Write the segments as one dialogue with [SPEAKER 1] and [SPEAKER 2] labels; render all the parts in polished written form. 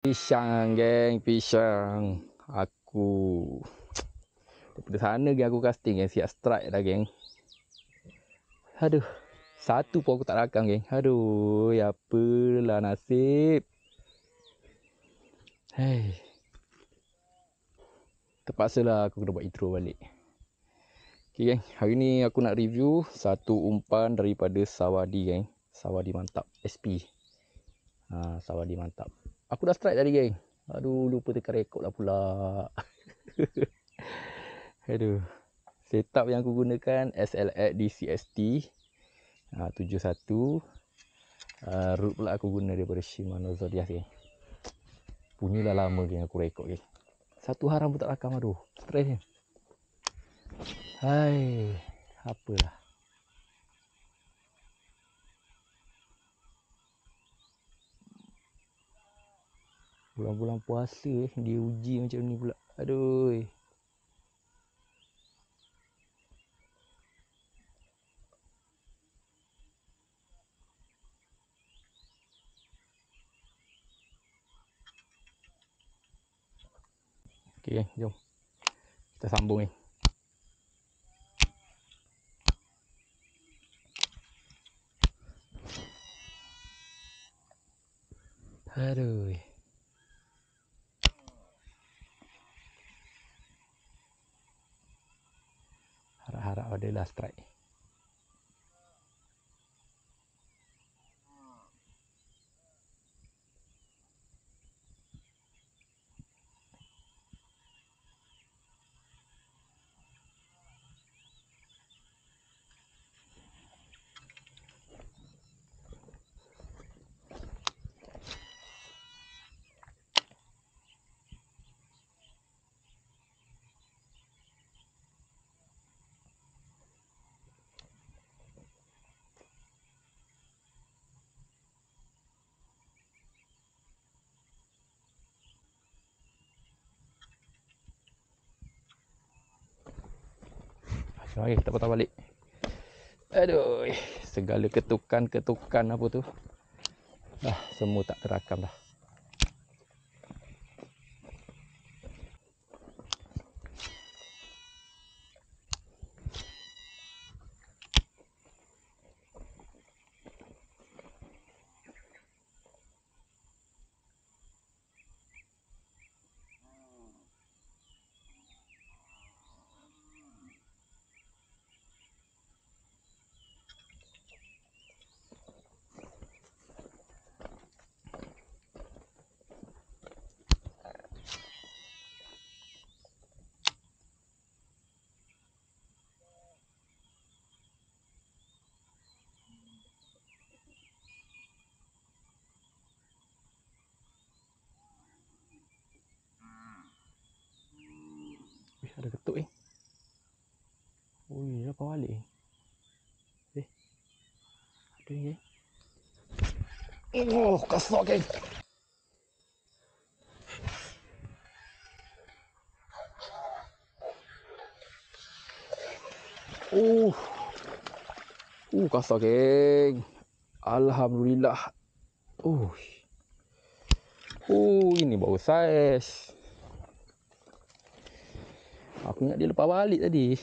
[SPEAKER 1] Pisang geng, pisang. Aku daripada sana geng, aku casting geng, siap strike dah geng. Aduh, satu pun aku tak rakam geng. Aduh, apalah nasib. Hei, terpaksalah aku kena buat intro balik. Okay geng, hari ni aku nak review satu umpan daripada Sawadi geng. Sawadi mantap SP. Sawadi mantap. Aku dah strike tadi geng. Aduh, lupa tekan rekod lah pula. Aduh. Setup yang aku gunakan SLX DCST 71. Root pula aku guna daripada Shimano Zodiac geng. Punyalah lama geng aku rekod geng. Satu haram pun tak rakam, aduh. Stres geng. Hai, apalah. Bulan-bulan puasa dia uji macam ni pula. Aduh. Okey, jom. Kita sambung ni. Aduh. Harap-harap adalah strike. Okey, kita patah balik. Aduh, segala ketukan apa tu. Semua tak terakam dah. Ada ketuk ni. Ui, apa balik ni? Ada ni geng. Oh, kasar geng. Kasar geng. Alhamdulillah. Ini baru saiz. Aku ingat dia lepas balik tadi.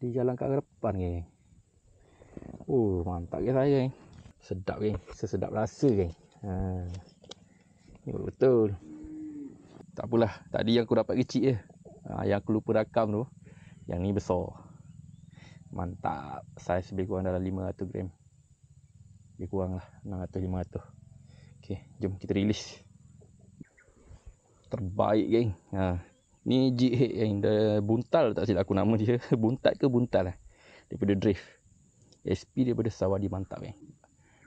[SPEAKER 1] Dia jalan kat depan geng. Mantap geng saya geng. Sedap geng. Sesedap rasa geng. Ni betul. Tak apalah. Tadi yang aku dapat kecil je. Yang aku lupa rakam tu. Yang ni besar. Mantap. Saiz lebih kurang dalam 500 gram. Lebih kurang lah. 600-500. Okay, jom kita release. Terbaik geng. Ni jig head geng. Buntal tak silap aku nama dia. Buntat ke buntal lah. Daripada Drift. SP daripada Sawadi mantap geng.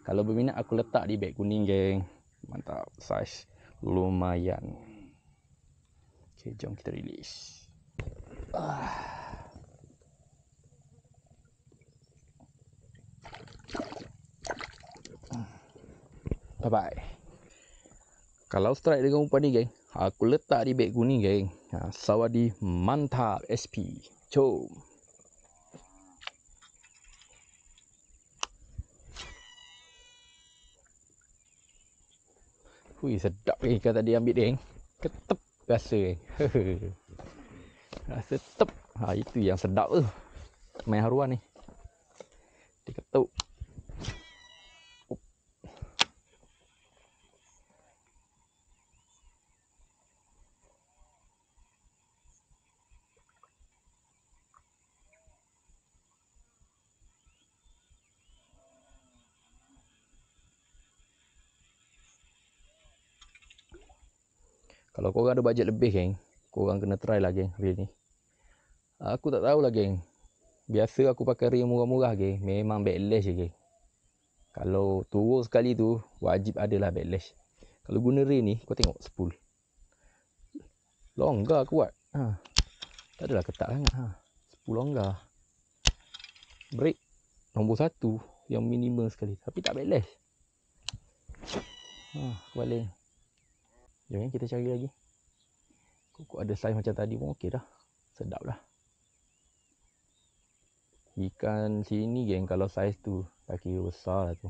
[SPEAKER 1] Kalau berminat aku letak di beg kuning geng. Mantap. Saiz lumayan. Okay, jom kita release. Bye bye. Kalau strike dengan umpan ni geng, aku letak di beg kuning geng. Sawadi mantap SP. Jom. Hui, sedap ikan tadi ambil dia. Ketep rasa. Rasa tep. Ha, itu yang sedap tu. Main haruan ni. Dia ketuk. Kalau korang ada bajet lebih, geng, korang kena try lah, geng, reel ni. Aku tak tahulah, geng. Biasa aku pakai reel murah-murah, geng. Memang backlash je, geng. Kalau turun sekali tu, wajib adalah backlash. Kalau guna reel ni, kau tengok spool. Longgar kuat. Ha. Tak adalah ketat sangat. Ha. Spool longgar. Brake nombor 1 yang minimal sekali. Tapi tak backlash. Ha, balik. Jom kita cari lagi. Kok ada saiz macam tadi pun okey dah. Sedap dah. Ikan sini, geng, kalau saiz tu tak kira besar lah tu.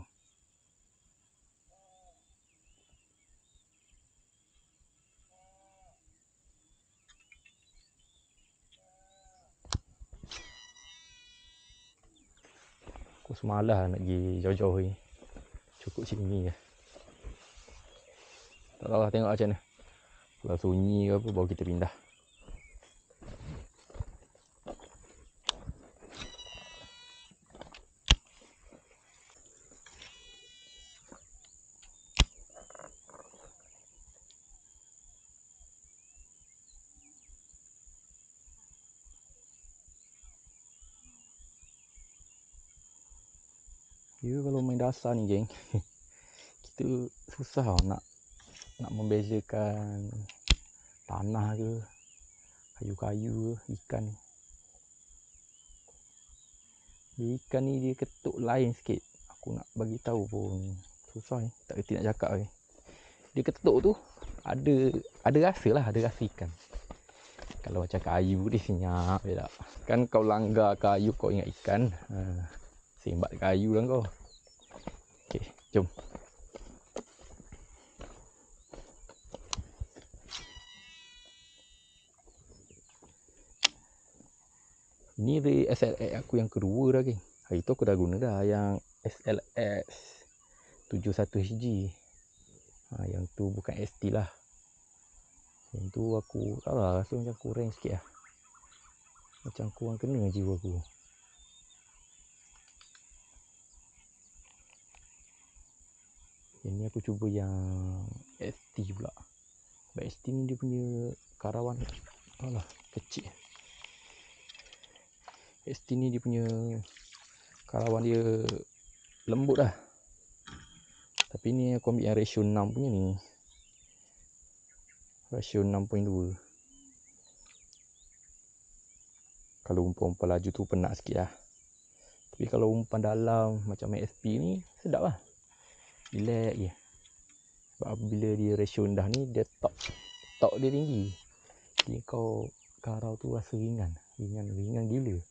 [SPEAKER 1] Aku semalas nak pergi jauh-jauh ni. Cukup sini je. Tak tahu lah, tengok macam mana. Kalau sunyi ke apa, baru kita pindah. Ya, kalau main dasar ni, geng, kita susah nak membezakan tanah ke, kayu-kayu ke, ikan ni. Ikan ni dia ketuk lain sikit. Aku nak bagi tahu pun susah ni. Tak kerti nak cakap ni. Dia ketuk tu ada rasa lah, ada rasa ikan. Kalau macam kayu dia senyap je tak. Kan kau langgar kayu kau ingat ikan. Sembat kayu lah kau. Okey, jom. Ni dari SLX aku yang kedua dah, geng. Hari tu aku dah guna dah yang SLX 71HG. Yang tu bukan ST lah. Yang tu aku tak lah, rasa macam kurang sikit lah. Macam kurang kena jiwa aku. Yang ni aku cuba yang ST pula. Sebab ST ni dia punya karawan, alah, kecil. ST ni dia punya karawan dia lembut lah. Tapi ni aku ambil yang ratio 6 punya ni. Ratio 6.2. Kalau umpan-umpan laju tu penat sikit lah. Tapi kalau umpan dalam macam SP ni sedap lah. Relax je. Sebab bila dia ratio rendah ni, dia tok dia tinggi. Jadi kau karau tu rasa ringan. Ringan gila.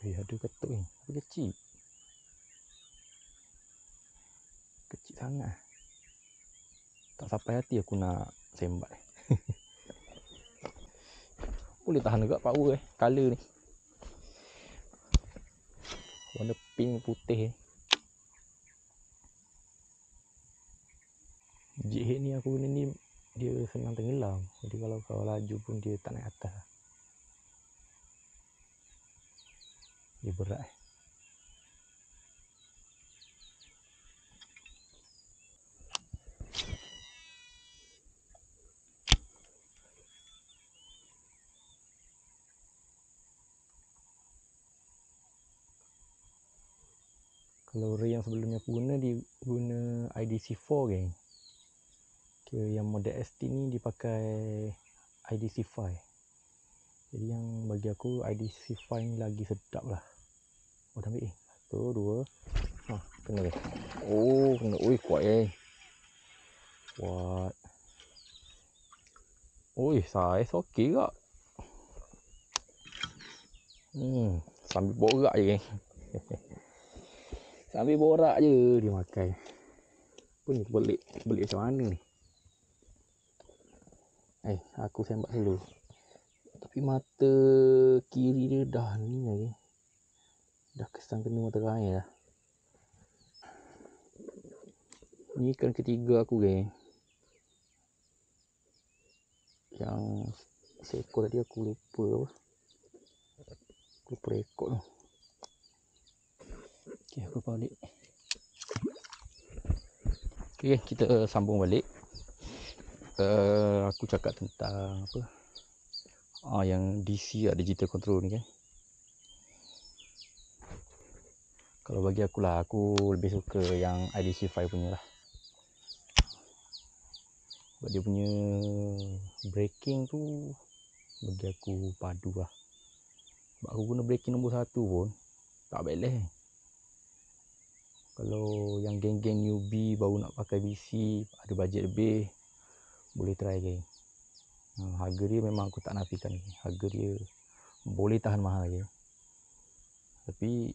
[SPEAKER 1] Ada ketuk ni. Tapi kecil. Kecil sangat. Tak sampai hati aku nak sembat. Boleh tahan juga power color ni. Warna pink putih. Jig head ni aku guna ni, dia senang tenggelam. Jadi kalau kau laju pun dia tak naik atas. Dia berat. Kalau ray yang sebelumnya aku guna, dia guna IDC4, geng. Kira yang model ST ni dipakai IDC5. Jadi yang bagi aku IDC5 ni lagi sedap lah. Oh, dah ambil. 1, 2. Kena ke? Oh, kena. Ui, kuat, geng. Kuat. Oi, saiz okey kak. Sambil borak je geng. Sambil borak je dia makan. Apa ni belik macam mana ni? Aku sembak dulu. Tapi mata kiri dia dah ni lagi. Dah kesan kena mata air dah. Ni ikan ketiga aku geng. Yang seekor tadi aku lupa apa. Aku lupa rekod tu. Okay, aku balik. Okay, kita sambung balik. Aku cakap tentang apa? Yang DC digital control ni kan. Kalau bagi aku lah, aku lebih suka yang IDC 5 punya lah. Sebab dia punya braking tu bagi aku padu lah. Sebab aku guna braking nombor 1 pun tak balance. Kalau yang geng-geng newbie baru nak pakai BC, ada bajet lebih, boleh try geng. Harga dia memang aku tak nafikan. Harga dia boleh tahan mahal je. Tapi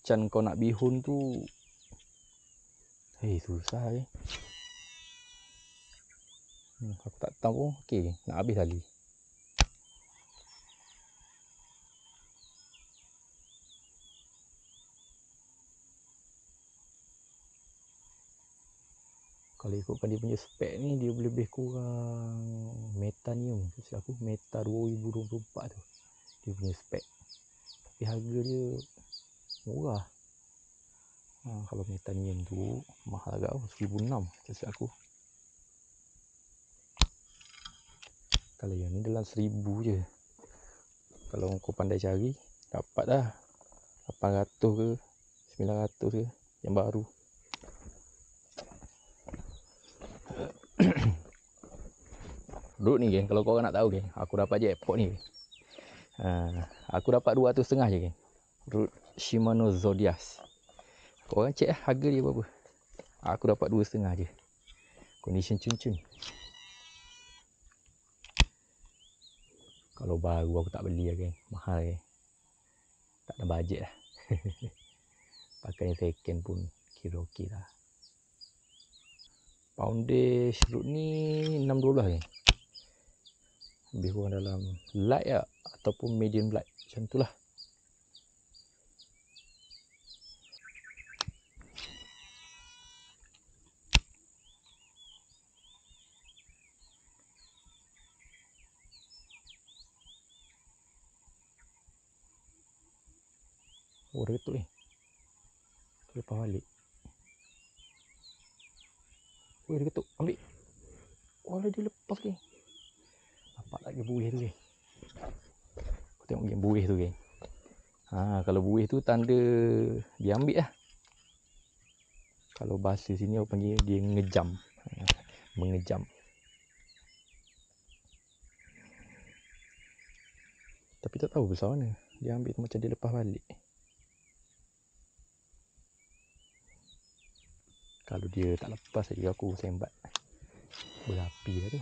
[SPEAKER 1] can kau nak bihun tu susah je. Aku tak tahu pun. Okay, nak habis lagi. Kalau ikutkan dia punya spek ni, dia lebih kurang Metanium. Aku Meta 2024 tu dia punya spek. Tapi harga dia murah. Kalau Metanium tu mahal agak 1,600 sesiap aku. Kalau yang ni dalam 1,000 je. Kalau kau pandai cari, dapat dah 800 ke 900 ke yang baru. Duduk ni geng, kalau korang nak tahu geng, aku dapat jackpot ni. Aku dapat 200.5 je geng. Shimano Zodias. Korang cek lah harga dia berapa. Aku dapat 2,5 je. Condition cun-cun. Kalau baru aku tak beli lah geng. Mahal geng. Tak ada bajet lah. Pakai yang second pun kira okey lah. Poundage root ni 612 geng. Lebih kurang dalam light lah ataupun medium light, macam tu lah. Oh, dia ketuk ni. Lepas balik. Oh, dia ketuk. Ambil. Oh, dia lepas geng. Nampak tak dia buih tu geng. Aku tengok geng buih tu geng. Kalau buih tu tanda dia ambil lah. Kalau bahasa sini aku panggil dia ngejam. Mengejam. Tapi tak tahu besar mana. Dia ambil tu macam dia lepas balik. Kalau dia tak lepas lagi aku sembat. Berapi lah tu.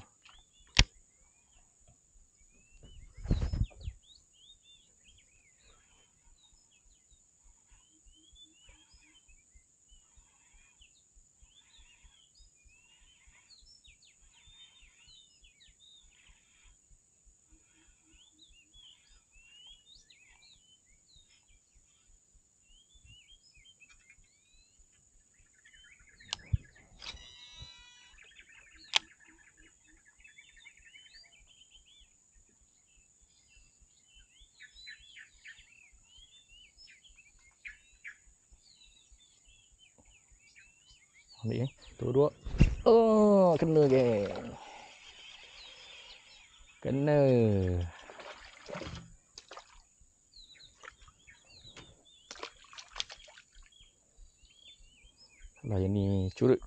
[SPEAKER 1] Ambil geng. Dua-dua. Oh, kena geng. Kena. Lah yang ni curut.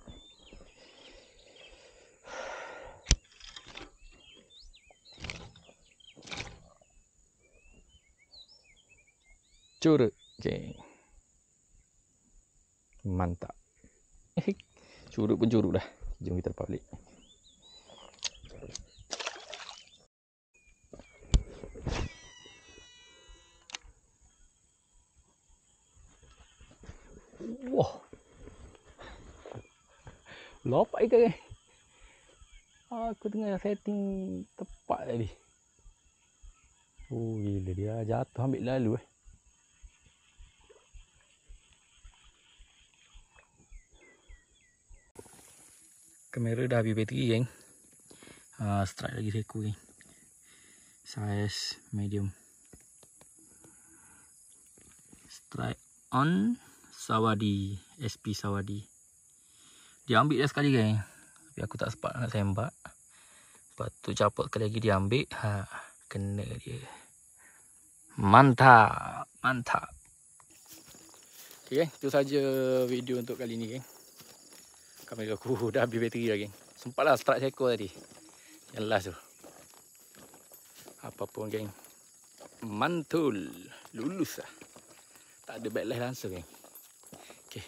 [SPEAKER 1] Curut geng. Mantap. Curut pun curut dah. Jom kita lepas balik. Wah. Lopak ikan kan. Aku tengah setting tepat tadi. Oh gila dia jatuh ambil lalu Kamera dah habis bateri geng. Strike lagi seko geng. Size medium. Strike on Sawadi, SP Sawadi. Dia ambil dah sekali geng. Tapi aku tak sempat nak sembak. Lepas tu capot sekali lagi dia ambil. Kena dia. Mantap, mantap. Okay, geng, itu saja video untuk kali ni geng. Kamera aku dah habis bateri dah geng. Sempatlah strike seko tadi. Yang last tu. Apapun geng. Mantul. Lulus lah. Tak ada backlash langsung geng. Okay,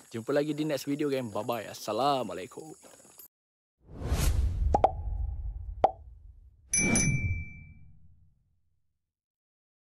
[SPEAKER 1] jumpa lagi di next video geng. Bye bye. Assalamualaikum.